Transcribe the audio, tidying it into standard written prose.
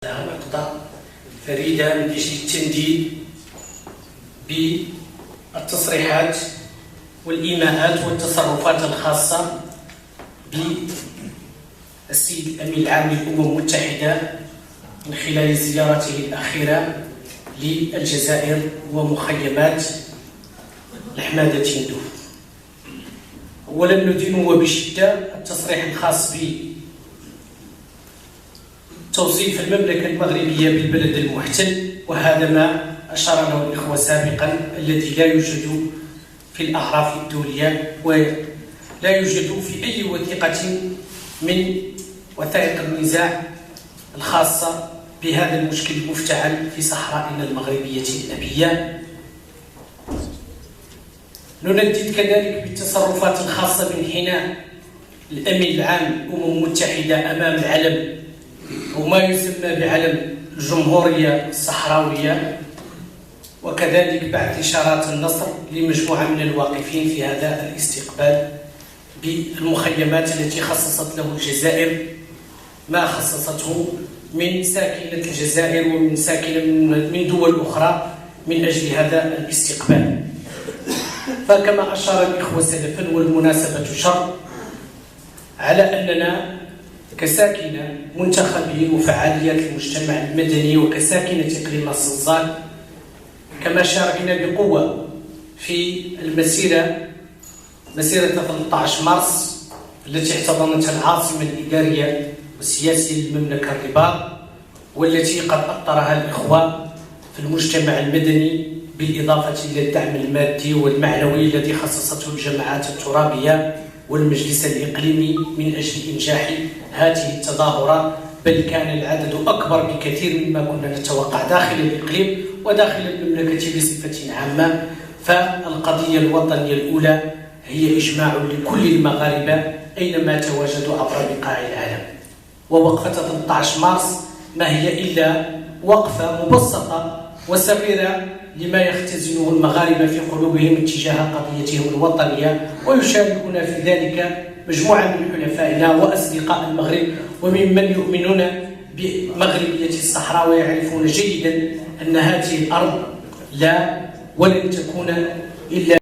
نقطة فريدة من أجل التنديد بالتصريحات والإيماءات والتصرفات الخاصة بالسيد الأمين العام للأمم المتحدة من خلال زيارته الأخيرة للجزائر ومخيمات الحمادة تندوف. أولا ندين وبشدة التصريح الخاص توصيف المملكة المغربية بالبلد المحتل، وهذا ما أشار له الإخوة سابقا، الذي لا يوجد في الأعراف الدولية ولا يوجد في أي وثيقة من وثائق النزاع الخاصة بهذا المشكل المفتعل في صحرائنا المغربية الأبية. نندد كذلك بالتصرفات الخاصة بانحناء الأمين العام للأمم المتحدة أمام العلم وما يسمى بعلم الجمهورية الصحراوية، وكذلك بعد إشارات النصر لمجموعة من الواقفين في هذا الاستقبال بالمخيمات التي خصصت له الجزائر، ما خصصته من ساكنة الجزائر ومن ساكنة من دول أخرى من أجل هذا الاستقبال. فكما أشار الإخوة سلفا، والمناسبة شر، على أننا كساكنة منتخبين وفعاليات المجتمع المدني وكساكنة إقليم الصنصال، كما شاركنا بقوة في مسيرة 13 مارس التي احتضنتها العاصمة الإدارية والسياسية للمملكة الرباط، والتي قد أطرها الإخوة في المجتمع المدني، بالإضافة إلى الدعم المادي والمعنوي الذي خصصته الجماعات الترابية والمجلس الإقليمي من أجل إنجاح هذه التظاهرات، بل كان العدد أكبر بكثير مما كنا نتوقع داخل الإقليم وداخل المملكة بصفة عامة. فالقضية الوطنية الأولى هي إجماع لكل المغاربة أينما تواجدوا عبر بقاع العالم، ووقفة 13 مارس ما هي إلا وقفة مبسطة وصغيرة لما يختزنه المغاربة في قلوبهم اتجاه قضيتهم الوطنية، ويشاركنا في ذلك مجموعة من حلفائنا وأصدقاء المغرب وممن يؤمنون بمغربية الصحراء ويعرفون جيدا أن هذه الأرض لا ولن تكون إلا